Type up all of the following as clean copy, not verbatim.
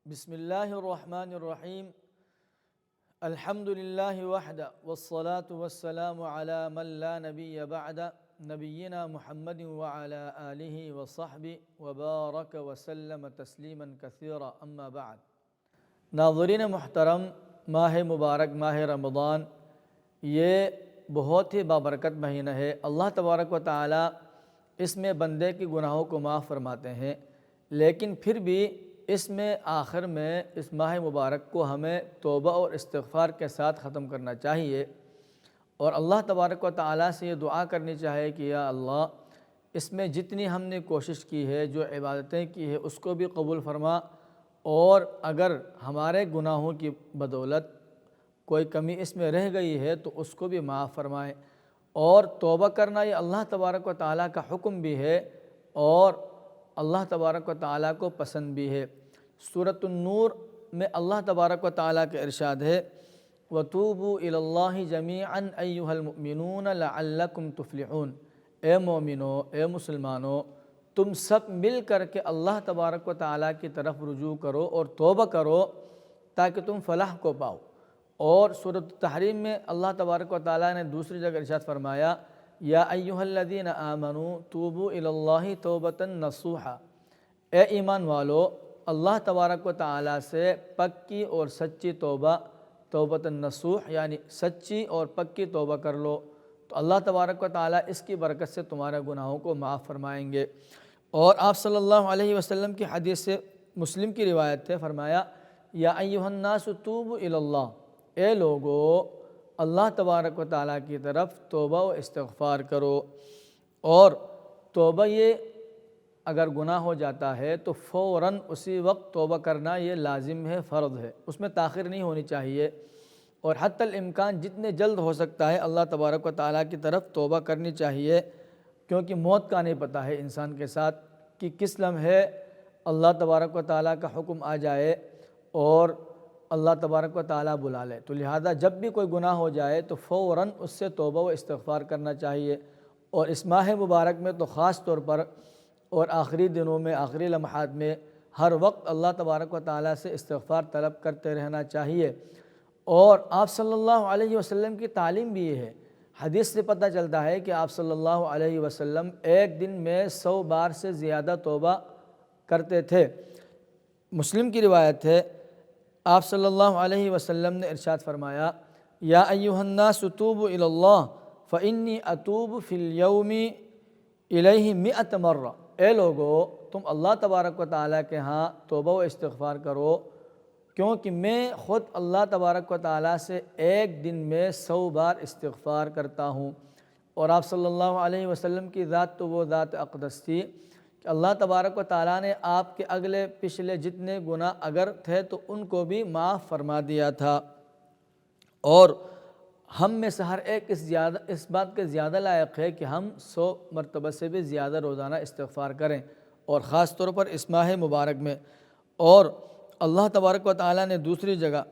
بسم اللہ الرحمن الرحیم الحمد للہ وحدہ والصلاة والسلام علی من لا نبی بعد نبینا محمد وعلی آلہ وصحبہ وبارک وسلم تسلیما کثیرا اما بعد۔ ناظرین محترم، ماہ مبارک ماہ رمضان یہ بہت ہی بابرکت مہینہ ہے۔ اللہ تبارک و تعالی اس میں بندے کے گناہوں کو معاف فرماتے ہیں، لیکن پھر بھی اس میں آخر میں اس ماہ مبارک کو ہمیں توبہ اور استغفار کے ساتھ ختم کرنا چاہیے، اور اللہ تبارک و تعالیٰ سے یہ دعا کرنی چاہیے کہ یا اللہ، اس میں جتنی ہم نے کوشش کی ہے، جو عبادتیں کی ہے، اس کو بھی قبول فرما، اور اگر ہمارے گناہوں کی بدولت کوئی کمی اس میں رہ گئی ہے تو اس کو بھی معاف فرمائے۔ اور توبہ کرنا یہ اللہ تبارک و تعالیٰ کا حکم بھی ہے اور اللہ تبارک و تعالیٰ کو پسند بھی ہے۔ سورۃ النور میں اللہ تبارک و تعالیٰ کا ارشاد ہے وَتُوبُوا إِلَى اللَّهِ جَمِيعًا أَيُّهَا الْمُؤْمِنُونَ لَعَلَّكُمْ تُفْلِحُونَ۔ اے مومنو، اے مسلمانوں، تم سب مل کر کے اللہ تبارک و تعالیٰ کی طرف رجوع کرو اور توبہ کرو تاکہ تم فلاح کو پاؤ۔ اور سورۃ التحریم میں اللہ تبارک و تعالیٰ نے دوسری جگہ ارشاد فرمایا یا ایھا الذین آمنوا توبوا الی اللہ توبۃ نصوحا۔ اے ایمان والو، اللہ تبارک و تعالیٰ سے پکی اور سچی توبہ، توبۃ نصوح یعنی سچی اور پکی توبہ کر لو، تو اللہ تبارک و تعالیٰ اس کی برکت سے تمہارے گناہوں کو معاف فرمائیں گے۔ اور آپ صلی اللہ علیہ وسلم کی حدیث سے مسلم کی روایت ہے، فرمایا یا ایھا الناس توبوا الی اللہ، اے لوگو اللہ تبارک و تعالیٰ کی طرف توبہ و استغفار کرو۔ اور توبہ یہ اگر گناہ ہو جاتا ہے تو فوراً اسی وقت توبہ کرنا یہ لازم ہے، فرض ہے، اس میں تاخیر نہیں ہونی چاہیے، اور حتی الامکان جتنے جلد ہو سکتا ہے اللہ تبارک و تعالیٰ کی طرف توبہ کرنی چاہیے، کیونکہ موت کا نہیں پتہ ہے انسان کے ساتھ کہ کس لمحے اللہ تبارک و تعالیٰ کا حکم آ جائے اور اللہ تبارک و تعالیٰ بلا لے۔ تو لہذا جب بھی کوئی گناہ ہو جائے تو فوراً اس سے توبہ و استغفار کرنا چاہیے، اور اس ماہ مبارک میں تو خاص طور پر اور آخری دنوں میں، آخری لمحات میں ہر وقت اللہ تبارک و تعالیٰ سے استغفار طلب کرتے رہنا چاہیے۔ اور آپ صلی اللہ علیہ وسلم کی تعلیم بھی یہ ہے، حدیث سے پتہ چلتا ہے کہ آپ صلی اللہ علیہ وسلم ایک دن میں 100 بار سے زیادہ توبہ کرتے تھے۔ مسلم کی روایت ہے، آپ صلی اللہ علیہ وسلم نے ارشاد فرمایا یا ایھا الناس توبوا الی اللہ فانی اتوب فی اليوم الیہ 100 مرہ۔ اے لوگو، تم اللہ تبارک و تعالیٰ کے ہاں توبہ و استغفار کرو، کیونکہ میں خود اللہ تبارک و تعالیٰ سے ایک دن میں 100 بار استغفار کرتا ہوں۔ اور آپ صلی اللہ علیہ وسلم کی ذات تو وہ ذات اقدس تھی کہ اللہ تبارک و تعالیٰ نے آپ کے اگلے پچھلے جتنے گناہ اگر تھے تو ان کو بھی معاف فرما دیا تھا۔ اور ہم میں سے ہر ایک اس بات کے زیادہ لائق ہے کہ ہم 100 مرتبہ سے بھی زیادہ روزانہ استغفار کریں، اور خاص طور پر اس ماہ مبارک میں۔ اور اللہ تبارک و تعالیٰ نے دوسری جگہ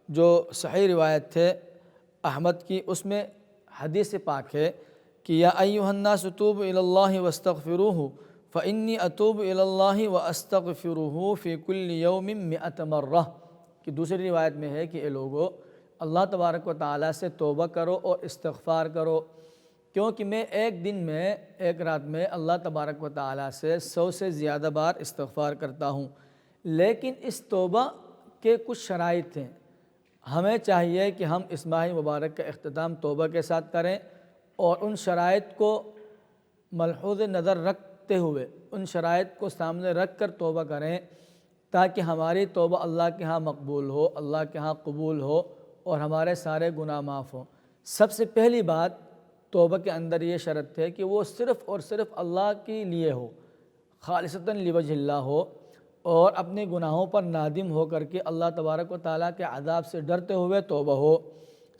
جو صحیح روایت تھے احمد کی، اس میں حدیث پاک ہے کہ یا ایھا الناس توبوا الی اللہ واستغفروہ فانی اتوب الی اللہ واستغفرہ فی کل یوم 100 مرہ، کہ دوسری روایت میں ہے کہ اے لوگو، اللہ تبارک و تعالیٰ سے توبہ کرو اور استغفار کرو، کیونکہ میں ایک دن میں، ایک رات میں اللہ تبارک و تعالیٰ سے 100 سے زیادہ بار استغفار کرتا ہوں۔ لیکن اس توبہ کے کچھ شرائط ہیں، ہمیں چاہیے کہ ہم اس ماہ مبارک کا اختتام توبہ کے ساتھ کریں، اور ان شرائط کو ملحوظ نظر رکھتے ہوئے، ان شرائط کو سامنے رکھ کر توبہ کریں تاکہ ہماری توبہ اللہ کے ہاں مقبول ہو، اللہ کے ہاں قبول ہو، اور ہمارے سارے گناہ معاف ہوں۔ سب سے پہلی بات توبہ کے اندر یہ شرط ہے کہ وہ صرف اور صرف اللہ کے لیے ہو، خالصتاً لوجہ اللہ ہو، اور اپنے گناہوں پر نادم ہو کر کے اللہ تبارک و تعالیٰ کے عذاب سے ڈرتے ہوئے توبہ ہو،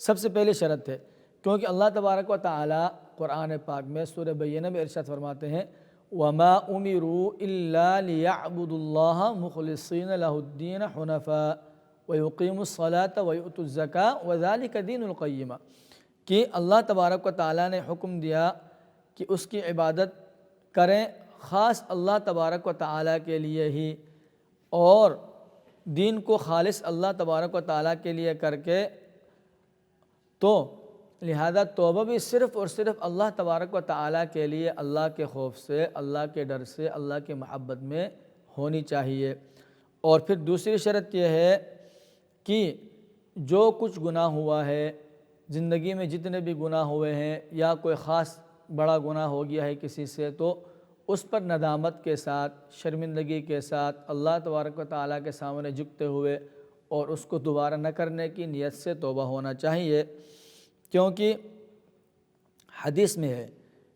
سب سے پہلی شرط ہے۔ کیونکہ اللہ تبارک و تعالیٰ قرآن پاک میں سورہ بینہ میں ارشاد فرماتے ہیں وَمَا أُمِرُوا إِلَّا لِيَعْبُدُوا اللَّهَ مُخْلِصِينَ لَهُ الدِّينَ حُنَفَاءَ وَيُقِيمُوا الصَّلَاةَ وَيُؤْتُوا الزَّكَاةَ وَذَلِكَ دِينُ الْقَيِّمَةِ، کہ اللہ تبارک و تعالیٰ نے حکم دیا کہ اس کی عبادت کریں خاص اللہ تبارک و تعالیٰ کے لیے ہی، اور دین کو خالص اللہ تبارک و تعالیٰ کے لیے کر کے، تو لہذا توبہ بھی صرف اور صرف اللہ تبارک و تعالیٰ کے لیے، اللہ کے خوف سے، اللہ کے ڈر سے، اللہ کی محبت میں ہونی چاہیے۔ اور پھر دوسری شرط یہ ہے کہ جو کچھ گناہ ہوا ہے زندگی میں، جتنے بھی گناہ ہوئے ہیں یا کوئی خاص بڑا گناہ ہو گیا ہے کسی سے، تو اس پر ندامت کے ساتھ، شرمندگی کے ساتھ اللہ تبارک و تعالیٰ کے سامنے جھکتے ہوئے اور اس کو دوبارہ نہ کرنے کی نیت سے توبہ ہونا چاہیے، کیونکہ حدیث میں ہے،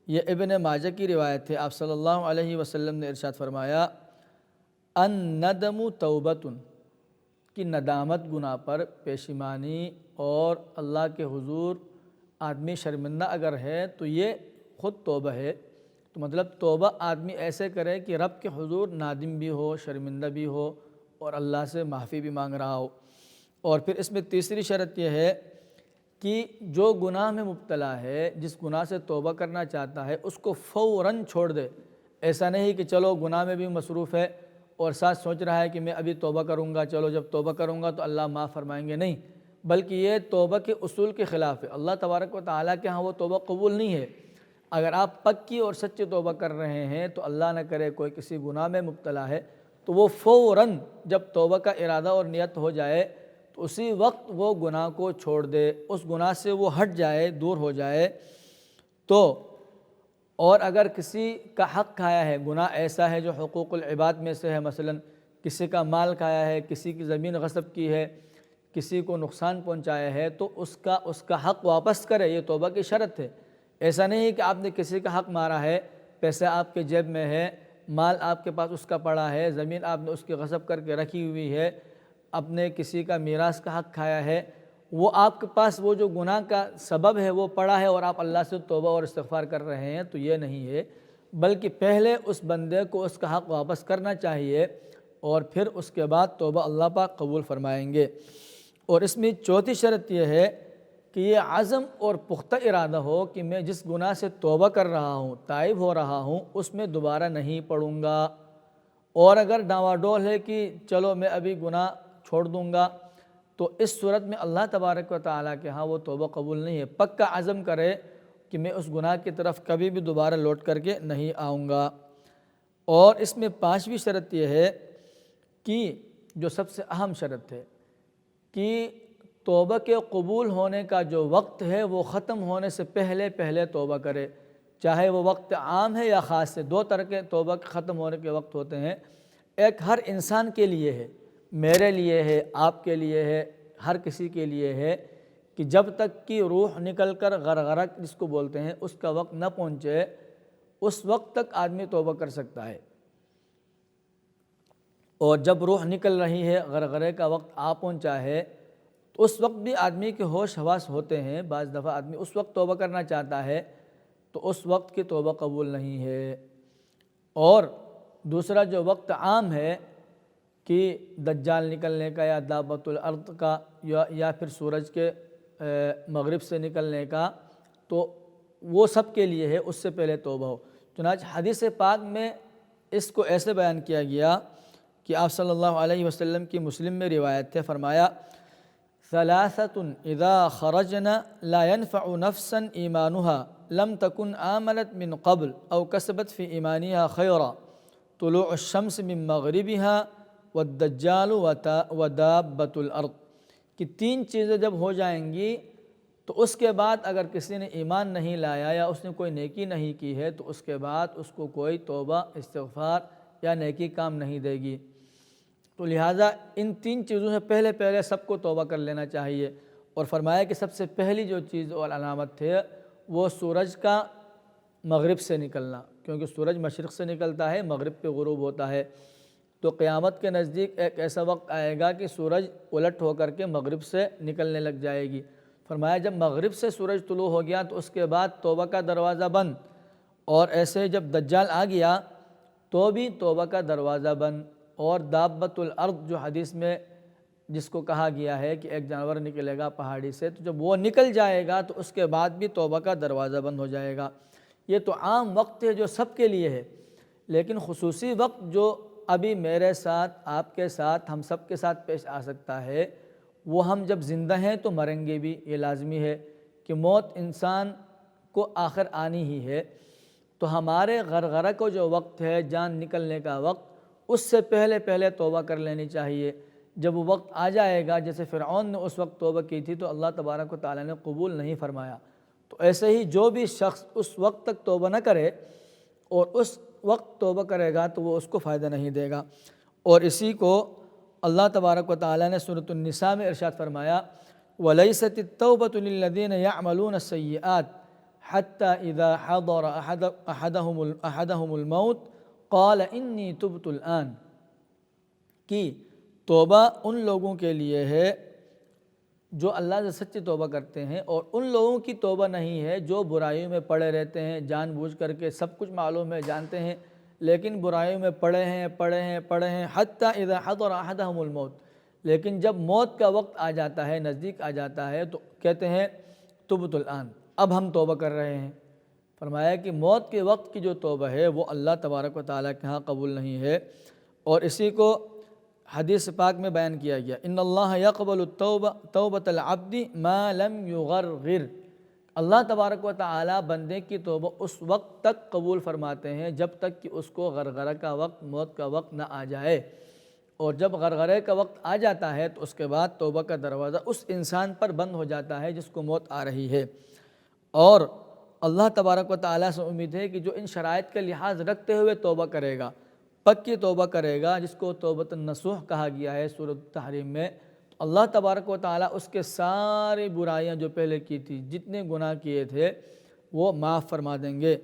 یہ ابن ماجہ کی روایت ہے، آپ صلی اللہ علیہ وسلم نے ارشاد فرمایا الندم توبۃ، کہ ندامت گناہ پر پشیمانی اور اللہ کے حضور آدمی شرمندہ اگر ہے تو یہ خود توبہ ہے۔ تو مطلب توبہ آدمی ایسے کرے کہ رب کے حضور نادم بھی ہو، شرمندہ بھی ہو اور اللہ سے معافی بھی مانگ رہا ہو۔ اور پھر اس میں تیسری شرط یہ ہے کہ جو گناہ میں مبتلا ہے، جس گناہ سے توبہ کرنا چاہتا ہے، اس کو فوراً چھوڑ دے۔ ایسا نہیں کہ چلو گناہ میں بھی مصروف ہے اور ساتھ سوچ رہا ہے کہ میں ابھی توبہ کروں گا، چلو جب توبہ کروں گا تو اللہ معاف فرمائیں گے، نہیں، بلکہ یہ توبہ کے اصول کے خلاف ہے۔ اللہ تبارک و تعالیٰ کے ہاں وہ توبہ قبول نہیں ہے۔ اگر آپ پکی اور سچی توبہ کر رہے ہیں تو اللہ نہ کرے کوئی کسی گناہ میں مبتلا ہے تو وہ فوراً جب توبہ کا ارادہ اور نیت ہو جائے تو اسی وقت وہ گناہ کو چھوڑ دے، اس گناہ سے وہ ہٹ جائے، دور ہو جائے۔ تو اور اگر کسی کا حق کھایا ہے، گناہ ایسا ہے جو حقوق العباد میں سے ہے، مثلا کسی کا مال کھایا ہے، کسی کی زمین غصب کی ہے، کسی کو نقصان پہنچایا ہے، تو اس کا حق واپس کرے، یہ توبہ کی شرط ہے۔ ایسا نہیں ہے کہ آپ نے کسی کا حق مارا ہے، پیسہ آپ کے جیب میں ہے، مال آپ کے پاس اس کا پڑا ہے، زمین آپ نے اس کی غصب کر کے رکھی ہوئی ہے، اپنے کسی کا میراث کا حق کھایا ہے، وہ آپ کے پاس وہ جو گناہ کا سبب ہے وہ پڑا ہے اور آپ اللہ سے توبہ اور استغفار کر رہے ہیں، تو یہ نہیں ہے، بلکہ پہلے اس بندے کو اس کا حق واپس کرنا چاہیے اور پھر اس کے بعد توبہ اللہ پاک قبول فرمائیں گے۔ اور اس میں چوتھی شرط یہ ہے کہ یہ عزم اور پختہ ارادہ ہو کہ میں جس گناہ سے توبہ کر رہا ہوں، تائب ہو رہا ہوں، اس میں دوبارہ نہیں پڑوں گا۔ اور اگر ڈاواڈول ہے کہ چلو میں ابھی گناہ چھوڑ دوں گا، تو اس صورت میں اللہ تبارک و تعالیٰ کے ہاں وہ توبہ قبول نہیں ہے۔ پکا عزم کرے کہ میں اس گناہ کی طرف کبھی بھی دوبارہ لوٹ کر کے نہیں آؤں گا۔ اور اس میں پانچویں شرط یہ ہے کہ جو سب سے اہم شرط ہے کہ توبہ کے قبول ہونے کا جو وقت ہے وہ ختم ہونے سے پہلے پہلے توبہ کرے، چاہے وہ وقت عام ہے یا خاص ہے۔ دو طرح کے توبہ کے ختم ہونے کے وقت ہوتے ہیں، ایک ہر انسان کے لیے ہے، میرے لیے ہے، آپ کے لیے ہے، ہر کسی کے لیے ہے کہ جب تک کہ روح نکل کر غرغرہ جس کو بولتے ہیں اس کا وقت نہ پہنچے، اس وقت تک آدمی توبہ کر سکتا ہے۔ اور جب روح نکل رہی ہے، غرغرے کا وقت آ پہنچا ہے، تو اس وقت بھی آدمی کے ہوش حواس ہوتے ہیں، بعض دفعہ آدمی اس وقت توبہ کرنا چاہتا ہے تو اس وقت کی توبہ قبول نہیں ہے۔ اور دوسرا جو وقت عام ہے کہ دجال نکلنے کا یا دابۃ الارض کا یا پھر سورج کے مغرب سے نکلنے کا، تو وہ سب کے لیے ہے، اس سے پہلے توبہ ہو۔ چنانچہ حدیث پاک میں اس کو ایسے بیان کیا گیا کہ آپ صلی اللہ علیہ وسلم کی مسلم میں روایت ہے، فرمایا ثلاثۃ اذا خرجن لا ينفع نفسا ایمانها لم تكن آمنت من قبل او کسبت فی ایمانها خیرا طلوع الشمس من مغربها والدجال ودابۃ الارض، کہ تین چیزیں جب ہو جائیں گی تو اس کے بعد اگر کسی نے ایمان نہیں لایا یا اس نے کوئی نیکی نہیں کی ہے تو اس کے بعد اس کو کوئی توبہ، استغفار یا نیکی کام نہیں دے گی۔ تو لہٰذا ان تین چیزوں سے پہلے پہلے سب کو توبہ کر لینا چاہیے۔ اور فرمایا کہ سب سے پہلی جو چیز اور علامت ہے وہ سورج کا مغرب سے نکلنا، کیونکہ سورج مشرق سے نکلتا ہے، مغرب پہ غروب ہوتا ہے۔ تو قیامت کے نزدیک ایک ایسا وقت آئے گا کہ سورج الٹ ہو کر کے مغرب سے نکلنے لگ جائے گی۔ فرمایا جب مغرب سے سورج طلوع ہو گیا تو اس کے بعد توبہ کا دروازہ بند، اور ایسے جب دجال آ گیا تو بھی توبہ کا دروازہ بند۔ اور دابۃ الارض جو حدیث میں جس کو کہا گیا ہے کہ ایک جانور نکلے گا پہاڑی سے، تو جب وہ نکل جائے گا تو اس کے بعد بھی توبہ کا دروازہ بند ہو جائے گا۔ یہ تو عام وقت ہے جو سب کے لیے ہے، لیکن خصوصی وقت جو ابھی میرے ساتھ، آپ کے ساتھ، ہم سب کے ساتھ پیش آ سکتا ہے، وہ ہم جب زندہ ہیں تو مریں گے بھی، یہ لازمی ہے کہ موت انسان کو آخر آنی ہی ہے۔ تو ہمارے غرغرہ کو جو وقت ہے، جان نکلنے کا وقت، اس سے پہلے پہلے توبہ کر لینی چاہیے۔ جب وہ وقت آ جائے گا، جیسے فرعون نے اس وقت توبہ کی تھی تو اللہ تبارک و تعالیٰ نے قبول نہیں فرمایا، تو ایسے ہی جو بھی شخص اس وقت تک توبہ نہ کرے اور اس وقت توبہ کرے گا تو وہ اس کو فائدہ نہیں دے گا۔ اور اسی کو اللہ تبارک و تعالیٰ نے سورۃ النساء میں ارشاد فرمایا، وَلَيْسَتِ التَّوْبَةُ لِلَّذِينَ يَعْمَلُونَ السَّيِّئَاتِ حَتَّى إِذَا حَضَرَ أَحَدَهُمُ الْمَوْتُ قَالَ إِنِّي تُبْتُ الْآنَ، کہ توبہ ان لوگوں کے لیے ہے جو اللہ سے سچی توبہ کرتے ہیں، اور ان لوگوں کی توبہ نہیں ہے جو برائیوں میں پڑے رہتے ہیں، جان بوجھ کر کے سب کچھ معلوم ہے، جانتے ہیں، لیکن برائیوں میں پڑے ہیں حتیٰ اذا حضر احدہم الموت، لیکن جب موت کا وقت آ جاتا ہے، نزدیک آ جاتا ہے، تو کہتے ہیں تبت الآن، اب ہم توبہ کر رہے ہیں۔ فرمایا کہ موت کے وقت کی جو توبہ ہے وہ اللہ تبارک و تعالیٰ کے ہاں قبول نہیں ہے۔ اور اسی کو حدیث پاک میں بیان کیا گیا، ان اللہ یقبل توبۃ العبد ما لم یغرغر، اللہ تبارک و تعالیٰ بندے کی توبہ اس وقت تک قبول فرماتے ہیں جب تک کہ اس کو غرغرہ کا وقت، موت کا وقت نہ آ جائے، اور جب غرغرے کا وقت آ جاتا ہے تو اس کے بعد توبہ کا دروازہ اس انسان پر بند ہو جاتا ہے جس کو موت آ رہی ہے۔ اور اللہ تبارک و تعالیٰ سے امید ہے کہ جو ان شرائط کا لحاظ رکھتے ہوئے توبہ کرے گا، پکی توبہ کرے گا، جس کو توبۃ النصوح کہا گیا ہے سورۃ التحریم میں، تو اللہ تبارک و تعالیٰ اس کے ساری برائیاں جو پہلے کی تھی، جتنے گناہ کیے تھے، وہ معاف فرما دیں گے۔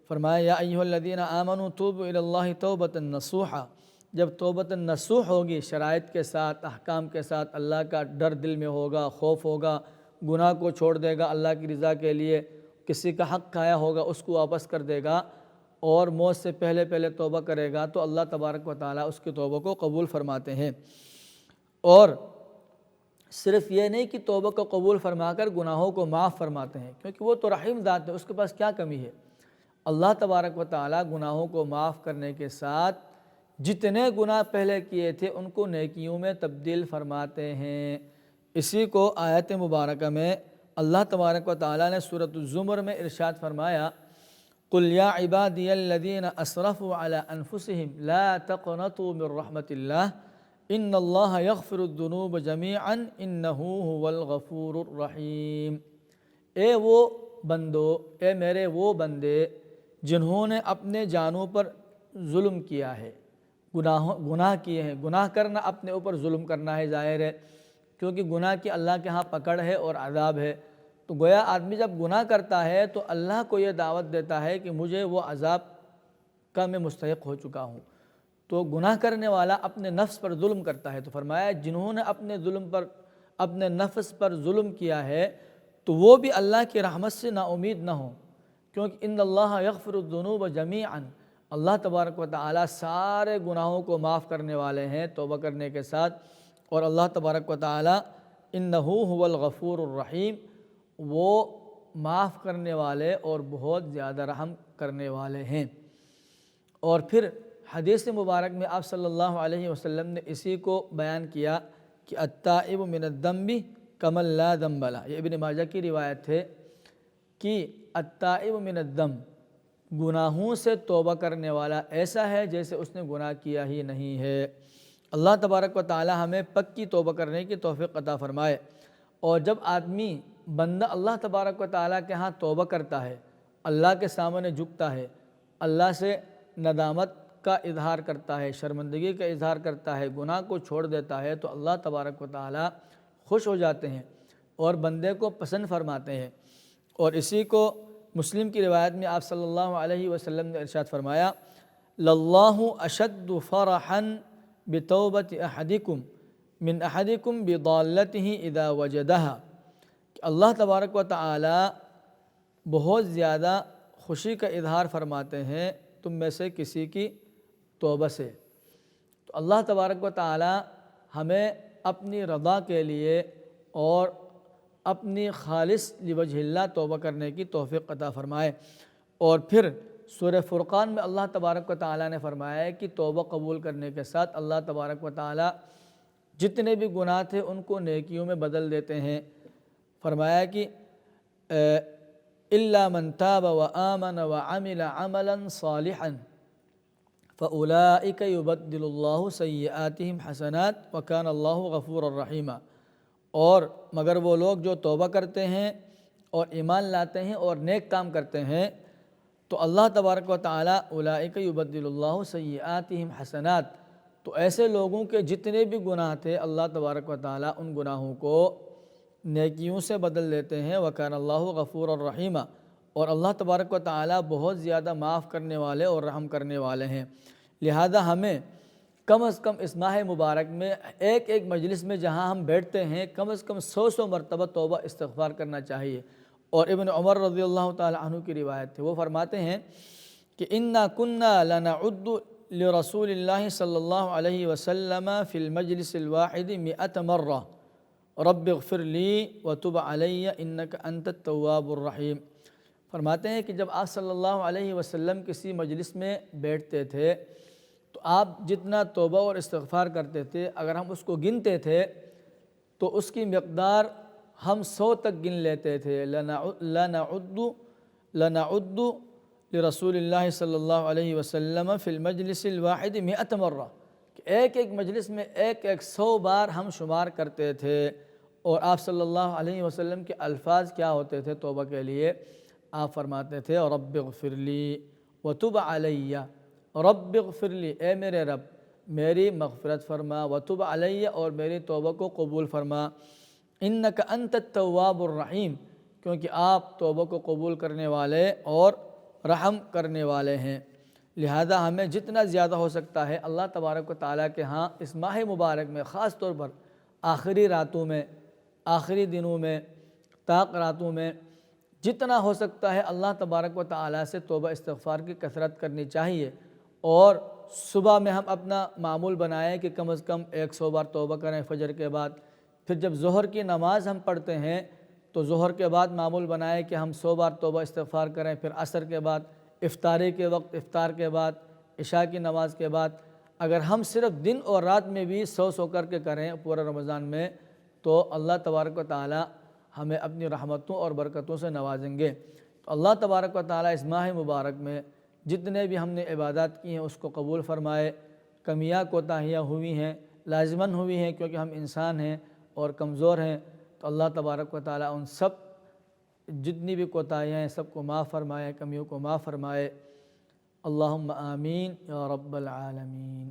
فرمایا یا ایھا الذین آمنوا توبوا الی اللہ توبۃ نصوحا، جب توبۃ النصوح ہوگی، شرائط کے ساتھ، احکام کے ساتھ، اللہ کا ڈر دل میں ہوگا، خوف ہوگا، گناہ کو چھوڑ دے گا اللہ کی رضا کے لیے، کسی کا حق کھایا ہوگا اس کو واپس کر دے گا، اور موت سے پہلے پہلے توبہ کرے گا، تو اللہ تبارک و تعالیٰ اس کی توبہ کو قبول فرماتے ہیں۔ اور صرف یہ نہیں کہ توبہ کو قبول فرما کر گناہوں کو معاف فرماتے ہیں، کیونکہ وہ تو رحیم ذات ہے، اس کے پاس کیا کمی ہے۔ اللہ تبارک و تعالیٰ گناہوں کو معاف کرنے کے ساتھ جتنے گناہ پہلے کیے تھے ان کو نیکیوں میں تبدیل فرماتے ہیں۔ اسی کو آیت مبارکہ میں اللہ تبارک و تعالیٰ نے سورۃ الزمر میں ارشاد فرمایا، قُلْ يَا عِبَادِيَ الَّذِينَ أَسْرَفُوا عَلَىٰ أَنفُسِهِمْ لَا تَقْنَطُوا مِن رَحْمَةِ اللَّهِ إِنَّ اللَّهَ يَغْفِرُ الذُّنُوبَ جَمِيعًا إِنَّهُ هُوَ الْغَفُورُ الرَّحِيمُ، اے وہ بندو، اے میرے وہ بندے جنہوں نے اپنے جانوں پر ظلم کیا ہے، گناہ کیے ہیں۔ گناہ کرنا اپنے اوپر ظلم کرنا ہے، ظاہر ہے، کیونکہ گناہ کی اللہ کے ہاں پکڑ ہے اور عذاب ہے۔ تو گویا آدمی جب گناہ کرتا ہے تو اللہ کو یہ دعوت دیتا ہے کہ مجھے وہ عذاب کا میں مستحق ہو چکا ہوں۔ تو گناہ کرنے والا اپنے نفس پر ظلم کرتا ہے، تو فرمایا جنہوں نے اپنے نفس پر ظلم کیا ہے تو وہ بھی اللہ کی رحمت سے نا امید نہ ہوں، کیونکہ ان اللہ یغفر الذنوب جمیعا، اللہ تبارک و تعالیٰ سارے گناہوں کو معاف کرنے والے ہیں توبہ کرنے کے ساتھ۔ اور اللہ تبارک و تعالیٰ انہ هو الغفور الرحیم، وہ معاف کرنے والے اور بہت زیادہ رحم کرنے والے ہیں۔ اور پھر حدیث مبارک میں آپ صلی اللہ علیہ وسلم نے اسی کو بیان کیا کہ التائب من الذنب کمن لا ذنب لہ، یہ ابن ماجہ کی روایت ہے کہ التائب من الذنب، گناہوں سے توبہ کرنے والا ایسا ہے جیسے اس نے گناہ کیا ہی نہیں ہے۔ اللہ تبارک و تعالی ہمیں پکی توبہ کرنے کی توفیق عطا فرمائے۔ اور جب آدمی بندہ اللہ تبارک و تعالیٰ کے ہاں توبہ کرتا ہے، اللہ کے سامنے جھکتا ہے، اللہ سے ندامت کا اظہار کرتا ہے، شرمندگی کا اظہار کرتا ہے، گناہ کو چھوڑ دیتا ہے، تو اللہ تبارک و تعالیٰ خوش ہو جاتے ہیں اور بندے کو پسند فرماتے ہیں۔ اور اسی کو مسلم کی روایت میں آپ صلی اللہ علیہ وسلم نے ارشاد فرمایا، للہ اشد فرحا بتوبۃ احدکم من احدکم بضالتہ اذا وجدہا، کہ اللہ تبارک و تعالی بہت زیادہ خوشی کا اظہار فرماتے ہیں تم میں سے کسی کی توبہ سے۔ تو اللہ تبارک و تعالی ہمیں اپنی رضا کے لیے اور اپنی خالص لوجہ اللہ توبہ کرنے کی توفیق عطا فرمائے۔ اور پھر سورہ فرقان میں اللہ تبارک و تعالیٰ نے فرمایا ہے کہ توبہ قبول کرنے کے ساتھ اللہ تبارک و تعالیٰ جتنے بھی گناہ تھے ان کو نیکیوں میں بدل دیتے ہیں۔ فرمایا کہ إِلَّا مَنْ تَابَ وَآمَنَ وَعَمِلَ عَمَلًا صَالِحًا فَأُولَٰئِكَ يُبَدِّلُ اللَّهُ سَيِّئَاتِهِمْ حَسَنَاتٍ وَكَانَ اللَّهُ غَفُورًا رَحِيمًا۔ اور مگر وہ لوگ جو توبہ کرتے ہیں اور ایمان لاتے ہیں اور نیک کام کرتے ہیں تو اللہ تبارک و تعالیٰ اولئک یبدل اللہ سیئاتہم حسنات، تو ایسے لوگوں کے جتنے بھی گناہ تھے اللہ تبارک و تعالیٰ ان گناہوں کو نیکیوں سے بدل دیتے ہیں۔ وکان اللہ غفور الرحیم، اور اللہ تبارک و تعالیٰ بہت زیادہ معاف کرنے والے اور رحم کرنے والے ہیں۔ لہذا ہمیں کم از کم اس ماہ مبارک میں ایک ایک مجلس میں جہاں ہم بیٹھتے ہیں کم از کم 100 مرتبہ توبہ استغفار کرنا چاہیے۔ اور ابن عمر رضی اللہ تعالی عنہ کی روایت ہے، وہ فرماتے ہیں کہ انا كنا لنعد لرسول اللہ صلی اللہ علیہ وسلم فی المجلس الواحد 100 مرہ رب اغفر لی وتب علی انک انت التواب الرحیم۔ فرماتے ہیں کہ جب آپ صلی اللہ علیہ وسلم کسی مجلس میں بیٹھتے تھے تو آپ جتنا توبہ اور استغفار کرتے تھے اگر ہم اس کو گنتے تھے تو اس کی مقدار ہم 100 تک گن لیتے تھے۔ لنعد لرسول اللہ صلی اللہ علیہ وسلم فی المجلس الواحد 100 مرہ، کہ ایک ایک مجلس میں ایک 100 بار ہم شمار کرتے تھے۔ اور آپ صلی اللہ علیہ وسلم کے الفاظ کیا ہوتے تھے توبہ کے لیے؟ آپ فرماتے تھے رب اغفر لی وتب علی، رب اغفر لی، اے میرے رب میری مغفرت فرما، وتب علی، اور میری توبہ کو قبول فرما، انک انت التواب الرحیم، کیونکہ آپ توبہ کو قبول کرنے والے اور رحم کرنے والے ہیں۔ لہذا ہمیں جتنا زیادہ ہو سکتا ہے اللہ تبارک و تعالیٰ کے ہاں اس ماہ مبارک میں، خاص طور پر آخری راتوں میں، آخری دنوں میں، طاق راتوں میں جتنا ہو سکتا ہے اللہ تبارک و تعالیٰ سے توبہ استغفار کی کثرت کرنی چاہیے۔ اور صبح میں ہم اپنا معمول بنائیں کہ کم از کم 100 بار توبہ کریں فجر کے بعد۔ پھر جب ظہر کی نماز ہم پڑھتے ہیں تو ظہر کے بعد معمول بنائیں کہ ہم 100 بار توبہ استغفار کریں۔ پھر عصر کے بعد، افطاری کے وقت، افطار کے بعد، عشاء کی نماز کے بعد، اگر ہم صرف دن اور رات میں بھی 100 کر کے کریں پورے رمضان میں تو اللہ تبارک و تعالیٰ ہمیں اپنی رحمتوں اور برکتوں سے نوازیں گے۔ تو اللہ تبارک و تعالیٰ اس ماہ مبارک میں جتنے بھی ہم نے عبادات کی ہیں اس کو قبول فرمائے۔ کمیاں کوتاہیاں ہوئی ہیں، لازماً ہوئی ہیں، کیونکہ ہم انسان ہیں اور کمزور ہیں، تو اللہ تبارک و تعالیٰ ان سب جتنی بھی کوتاہیاں ہیں سب کو معاف فرمائے، کمیوں کو معاف فرمائے۔ اللہم آمین یا رب العالمین۔